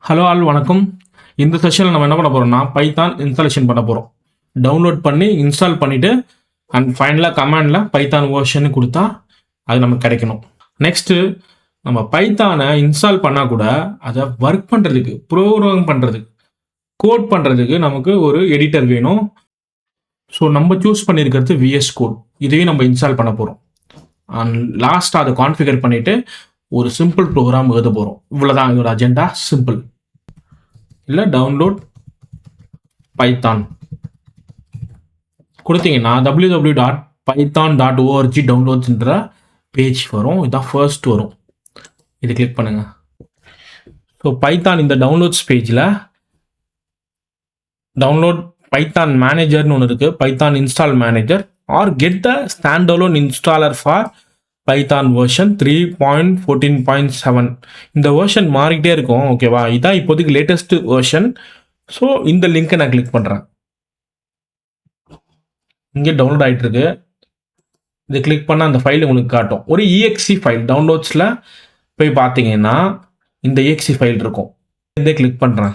Hello all வணக்கம். இந்த செஷனில் நம்ம என்ன பண்ண போகிறோம்னா பைத்தான் இன்ஸ்டாலேஷன் பண்ண போகிறோம். டவுன்லோட் பண்ணி இன்ஸ்டால் பண்ணிவிட்டு அண்ட் ஃபைனலாக கமாண்டில் பைத்தான் வேர்ஷன் கொடுத்தா அது நமக்கு கிடைக்கணும். நெக்ஸ்ட்டு நம்ம பைத்தானை இன்ஸ்டால் பண்ணால் கூட அதை ஒர்க் பண்ணுறதுக்கு, ப்ரோக்ராம் பண்ணுறதுக்கு, கோட் பண்ணுறதுக்கு நமக்கு ஒரு எடிட்டர் வேணும். ஸோ நம்ம சூஸ் பண்ணியிருக்கிறது விஎஸ் கோட். இதையும் நம்ம இன்ஸ்டால் பண்ண போகிறோம். அண்ட் லாஸ்ட்டாக அதை கான்ஃபிகர் பண்ணிவிட்டு ஒரு சிம்பிள் ப்ரோக்ராம் எழுத போகிறோம். இவ்வளோதான் இதோட அஜெண்டா. சிம்பிள். இல்லை டவுன்லோட் பைத்தான் கொடுத்தீங்கன்னா www.python.org டவுன்லோட்ஸ்ன்ற பேஜ் வரும். இதுதான் ஃபர்ஸ்ட் வரும். இது கிளிக் பண்ணுங்க. ஸோ பைத்தான் இந்த டவுன்லோட்ஸ் பேஜில் டவுன்லோட் பைத்தான் மேனேஜர்னு ஒன்று இருக்குது. Python install manager R get the stand alone installer for Python version 3.14.7. இந்த வேர்ஷன் மாறிக்கிட்டே இருக்கும். ஓகேவா? இதான் இப்போதைக்கு லேட்டஸ்ட் வேர்ஷன். ஸோ இந்த லிங்கை நான் கிளிக் பண்ணுறேன். இங்கே டவுன்லோட் ஆகிட்டு இருக்கு. இது கிளிக் பண்ணால் அந்த ஃபைல் உங்களுக்கு காட்டும். ஒரு EXE ஃபைல் டவுன்லோட்ஸில் போய் பார்த்தீங்கன்னா இந்த EXE ஃபைல் இருக்கும். இதை கிளிக் பண்ணுறேன்.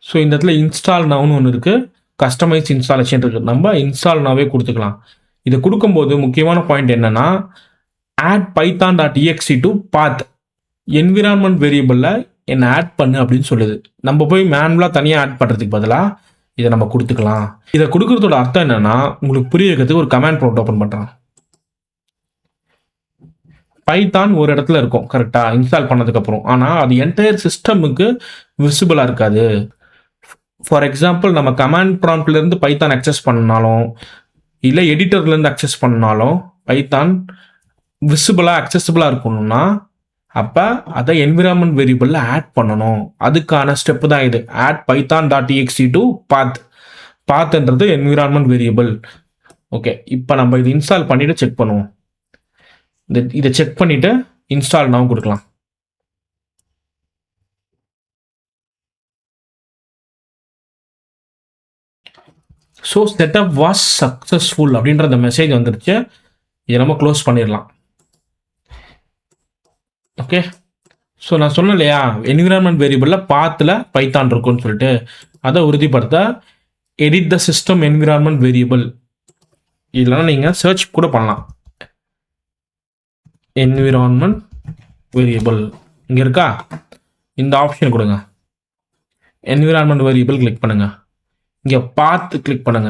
ஸோ இந்த இடத்துல இன்ஸ்டால் நவுன்னு ஒன்று இருக்குது, கஸ்டமைஸ் இன்ஸ்டாலேஷன் இருக்குது. நம்ம இன்ஸ்டால் நாவே கொடுத்துக்கலாம். இதை கொடுக்கும்போது முக்கியமான பாயிண்ட் என்னன்னா, add python.exe to path environment வேரியபிளில் என்ன ஆட் பண்ணு அப்படின்னு சொல்லுது. நம்ம போய் மேனுவலாக தனியாக ஆட் பண்ணுறதுக்கு பதிலாக இதை நம்ம கொடுத்துக்கலாம். இதை கொடுக்குறதோட அர்த்தம் என்னன்னா, உங்களுக்கு புரிய வைக்கிறதுக்கு ஒரு கமாண்ட் ப்ராம்ப்ட் ஓப்பன் பண்ணுறேன். பைத்தான் ஒரு இடத்துல இருக்கும் கரெக்டாக இன்ஸ்டால் பண்ணதுக்கப்புறம். ஆனால் அது என்டையர் சிஸ்டமுக்கு விசிபிளாக இருக்காது. ஃபார் எக்ஸாம்பிள், நம்ம கமாண்ட் ப்ராம்ப்ட்லேருந்து பைத்தான் அக்சஸ் பண்ணாலும் இல்லை எடிட்டர்லேருந்து அக்சஸ் பண்ணாலும் பைத்தான் விசிபிளாக அக்சஸபிளாக இருக்கணும்னா அப்போ அதை என்விரான்மெண்ட் வேரியபிளில் ஆட் பண்ணணும். அதுக்கான ஸ்டெப்பு தான் இது. Add python.exe to path. பாத்ன்றது என்விரான்மெண்ட் வேரியபிள். ஓகே, இப்போ நம்ம இது இன்ஸ்டால் பண்ணிவிட்டு செக் பண்ணுவோம். இதை செக் பண்ணிவிட்டு இன்ஸ்டால் now கொடுக்கலாம். ஸோ செட்டப் வாஸ் சக்ஸஸ்ஃபுல் அப்படின்ற அந்த மெசேஜ் வந்துருச்சு. இதை நம்ம க்ளோஸ் பண்ணிடலாம். ஓகே, ஸோ நான் சொன்னேன் இல்லையா, என்விரான்மெண்ட் வேரியபிளில் பாத்தில் பைத்தான் இருக்குன்னு சொல்லிட்டு, அதை உறுதிப்படுத்த edit the system environment variable. இல்லைன்னா நீங்கள் சர்ச் கூட பண்ணலாம். என்விரான்மெண்ட் வேரியபிள் இங்கே இருக்கா, இந்த ஆப்ஷன் கொடுங்க. என்விரான்மெண்ட் வேரியபிள் கிளிக் பண்ணுங்க. இங்கே பாத்து கிளிக் பண்ணுங்க.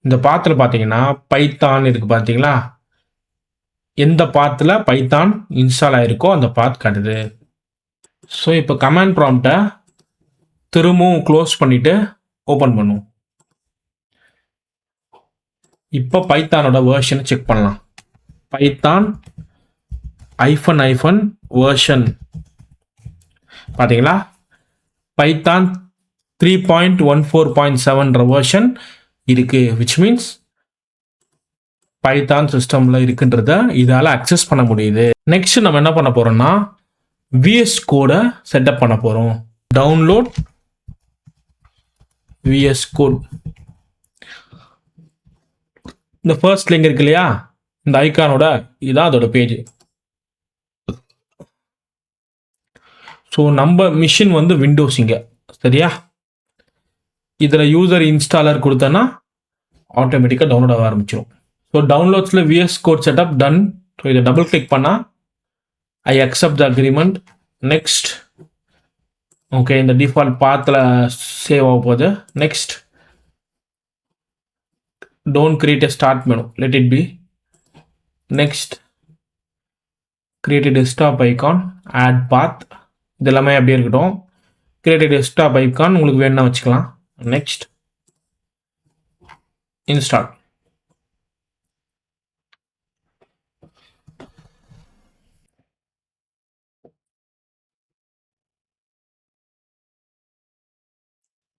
இந்த பாத்தில் பார்த்தீங்கன்னா பைத்தான் இருக்கு பார்த்தீங்களா, எந்த பாத்தில் பைத்தான் இன்ஸ்டால் ஆகிருக்கோ அந்த பாத் காட்டுது. ஸோ இப்போ கமாண்ட் ப்ராம்ப்டை திரும்பவும் க்ளோஸ் பண்ணிவிட்டு ஓப்பன் பண்ணுவோம். இப்போ பைத்தானோட வேர்ஷனை செக் பண்ணலாம். பைத்தான் -, வேர்ஷன் பார்த்தீங்களா, பைத்தான் 3.14.7 வேர்ஷன் இருக்குது. விச் மீன்ஸ் பைத்தான் சிஸ்டமில் இருக்குன்றத இதால் அக்சஸ் பண்ண முடியுது. நெக்ஸ்ட் நம்ம என்ன பண்ண போகிறோம்னா VS கோடை செட்டப் பண்ண போகிறோம். Download VS code. இந்த ஃபர்ஸ்ட் லிங்க் இருக்கு இல்லையா, இந்த ஐக்கானோட இதான் அதோட பேஜ். ஸோ நம்ம மிஷின் வந்து விண்டோஸ் இங்கே சரியா. இதில் யூசர் இன்ஸ்டாலர் கொடுத்தோன்னா ஆட்டோமேட்டிக்காக டவுன்லோட் ஆக ஆரம்பிச்சிடும். ஸோ டவுன்லோட்ஸில் VS code setup done. So இதை டபுள் கிளிக் பண்ணால் I accept the agreement. Next. Okay, இந்த டிஃபால்ட் பாத்தில் சேவ் ஆக போகுது. Next. Don't create a start menu, let it be. Next. Create a desktop icon, add path. இது எல்லாமே அப்படியே இருக்கட்டும். கிரியேட் எ டெஸ்க்டாப் ஐகான் உங்களுக்கு வேணும்னா வச்சுக்கலாம். நெக்ஸ்ட். இன்ஸ்டால்.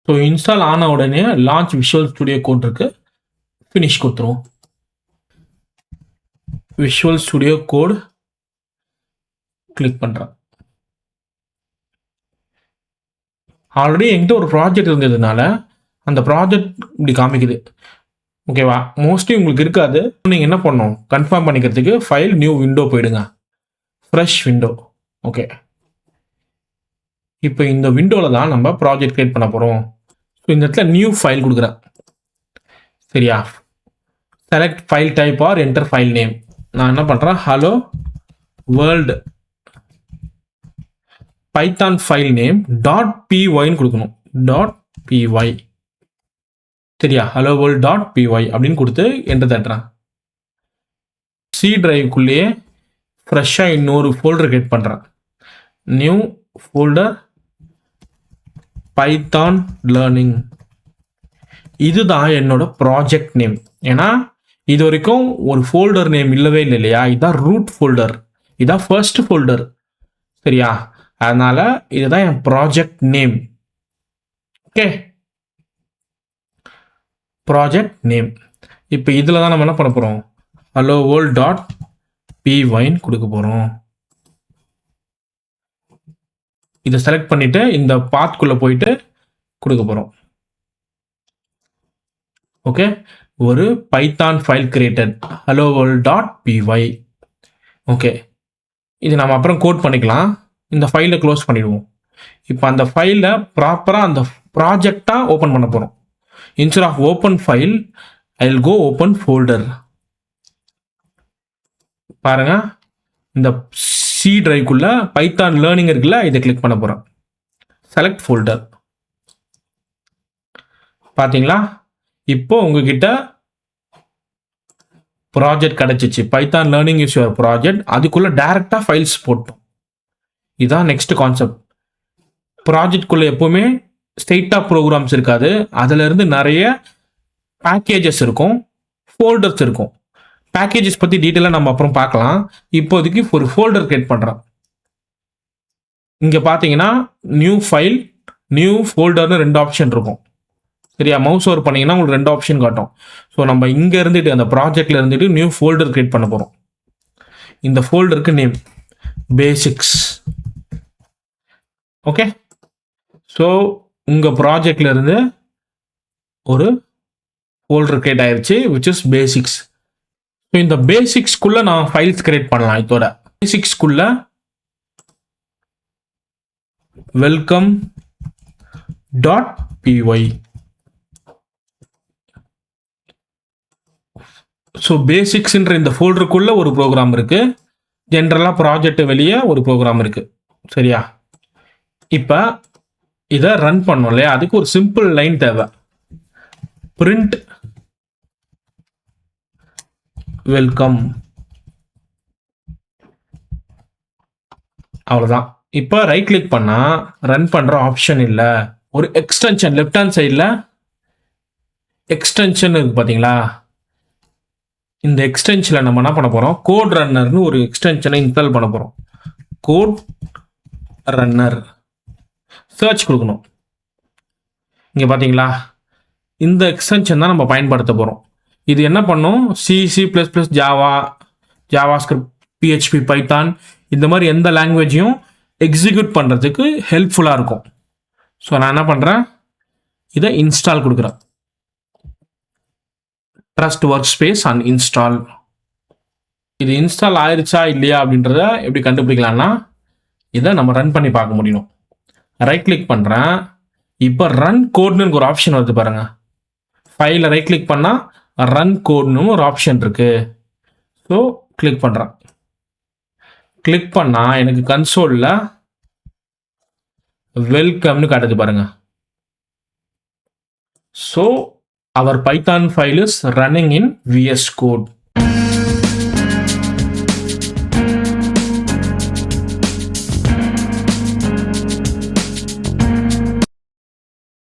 ஸோ இன்ஸ்டால் ஆன உடனே லான்ச் விஷுவல் ஸ்டுடியோ கோட் இருக்கு, ஃபினிஷ் கொடுத்துருவோம். விஷுவல் ஸ்டுடியோ கோட் கிளிக் பண்ணுறேன். ஆல்ரெடி என்கிட்ட ஒரு ப்ராஜெக்ட் இருந்ததுனால அந்த ப்ராஜெக்ட் இப்படி காமிக்குது. ஓகேவா? மோஸ்ட்லி உங்களுக்கு இருக்காது. நீங்கள் என்ன பண்ணணும், கன்ஃபார்ம் பண்ணிக்கிறதுக்கு ஃபைல் நியூ விண்டோ போயிடுங்க. Fresh window. ஓகே. இப்போ இந்த விண்டோவில் தான் நம்ம ப்ராஜெக்ட் கிரியேட் பண்ண போகிறோம். ஸோ இந்த இடத்துல நியூ ஃபைல் கொடுக்குறேன். சரியா? Select file type or enter file name. நான் என்ன பண்ணுறேன், hello world Python file name .pyன்னு கொடுக்கணும். .py. சரியா? ஹலோ வேர்ல்ட் .py அப்படின்னு கொடுத்து என்டர் தட்டுறேன். சி டிரைவுக்குள்ளேயே ஃப்ரெஷ்ஷாக இன்னொரு ஃபோல்டர் கிரியேட் பண்ணுறேன். New folder Python learning. இதுதான் என்னோட ப்ராஜெக்ட் நேம். ஏன்னா இது வரைக்கும் ஒரு ஃபோல்டர் நேம் இல்லவே இல்லை இல்லையா? இதுதான் ரூட் ஃபோல்டர், இதுதான் ஃபர்ஸ்ட் ஃபோல்டர். சரியா? அதனால இதுதான் என் project name. Okay, project name. இப்போ இதில் தான் நம்ம என்ன பண்ண போகிறோம், ஹலோ வேர்ல்ட் .pyன்னு கொடுக்க போகிறோம். இதை செலக்ட் பண்ணிட்டு இந்த பாத்குள்ளே போயிட்டு கொடுக்க போகிறோம். ஓகே, ஒரு Python file created hello world .py. Okay, இது நம்ம அப்புறம் கோட் பண்ணிக்கலாம். இந்த ஃபைலை க்ளோஸ் பண்ணிடுவோம். இப்போ அந்த ஃபைலை ப்ராப்பராக அந்த ப்ராஜெக்டாக ஓப்பன் பண்ண போகிறோம். Instead of open file I will go open folder. பாருங்க, இந்த சி டிரைவ்க்குள்ள பைத்தான் லேர்னிங் இருக்குல்ல, இதை கிளிக் பண்ண போகிறேன். Select folder. பார்த்தீங்களா? இப்போ உங்ககிட்ட ப்ராஜெக்ட் கிடைச்சிச்சு. Python learning is your project. அதுக்குள்ள டைரக்டா ஃபைல்ஸ் போட்டோம். இதான் நெக்ஸ்ட் கான்செப்ட். ப்ராஜெக்ட்குள்ள எப்பவுமே ஸ்ட்ரெயிட்டா ப்ரோக்ராம்ஸ் இருக்காது. அதுல இருந்து நிறைய பேக்கேஜஸ் இருக்கும், ஃபோல்டர்ஸ் இருக்கும். பேக்கேஜஸ் பத்தி டீட்டெயிலாக நம்ம அப்புறம் பார்க்கலாம். இப்போதைக்கு ஒரு ஃபோல்டர் கிரியேட் பண்றேன். இங்க பாத்தீங்கன்னா நியூ ஃபைல், நியூ ஃபோல்டர்னு 2 ஆப்ஷன் இருக்கும். சரியா? மவுஸ் ஓவர் பண்ணீங்கன்னா உங்களுக்கு 2 ஆப்ஷன் காட்டும். ஸோ நம்ம இங்க இருந்துட்டு அந்த ப்ராஜெக்ட்ல இருந்துட்டு நியூ ஃபோல்டர் கிரியேட் பண்ண போறோம். இந்த ஃபோல்டருக்கு நேம் பேசிக்ஸ். ஓகே, ஸோ உங்க ப்ராஜெக்ட்ல இருந்து ஒரு ஃபோல்டர் கிரியேட் ஆயிருச்சு, விச் இஸ் பேசிக்ஸ். ஸோ இந்த பேசிக்ஸ்குள்ள நான் ஃபைல்ஸ் கிரியேட் பண்ணலாம். இதோட பேசிக்ஸ்குள்ள வெல்கம் .py. ஸோ பேசிக்ஸ்ன்ற இந்த ஃபோல்டருக்குள்ள ஒரு ப்ரோக்ராம் இருக்கு. ஜென்ரலாக ப்ராஜெக்ட் வெளியே ஒரு ப்ரோக்ராம் இருக்கு. சரியா? இப்போ இதை ரன் பண்ணோம் இல்லையா? அதுக்கு ஒரு சிம்பிள் லைன் தேவை. Print welcome. அவ்வளோதான். இப்போ ரைட் கிளிக் பண்ணா ரன் பண்ற ஆப்ஷன் இல்லை. ஒரு எக்ஸ்டென்ஷன் லெஃப்ட் ஹேண்ட் சைடில் எக்ஸ்டென்ஷன் இருக்கு பார்த்தீங்களா? இந்த எக்ஸ்டென்ஷனில் நம்ம என்ன பண்ண போகிறோம், கோட் ரன்னர்னு ஒரு எக்ஸ்டென்ஷனை இன்ஸ்டால் பண்ண போகிறோம். கோட் ரன்னர் சர்ச் கொடுக்கணும். இங்கே பார்த்தீங்களா? இந்த எக்ஸ்டென்ஷன் தான் நம்ம பயன்படுத்த போகிறோம். இது என்ன பண்ணும், C++, ஜாவாஸ்கிரிப்ட், PHP, பைத்தான் இந்த மாதிரி எந்த லாங்குவேஜையும் எக்ஸிக்யூட் பண்ணுறதுக்கு ஹெல்ப்ஃபுல்லாக இருக்கும். ஸோ நான் என்ன பண்ணுறேன், இதை இன்ஸ்டால் கொடுக்குறேன். Trust work space and install. இது இன்ஸ்டால் ஆயிருச்சா இல்லையா அப்படின்றத எப்படி கண்டுபிடிக்கலாம்னா, இதை நம்ம ரன் பண்ணி பார்க்க முடியும். ரைட் கிளிக் பண்ணுறேன். இப்போ ரன் கோட்னு ஒரு ஆப்ஷன் வருது பாருங்க. ஃபைலை ரைட் கிளிக் பண்ணால் ரன் கோட்னு ஒரு ஆப்ஷன் இருக்கு. ஸோ கிளிக் பண்ணுறேன். கிளிக் பண்ணால் எனக்கு கன்சோலில் வெல்கம்னு காட்டுது பாருங்க. So our Python file is running in VS Code.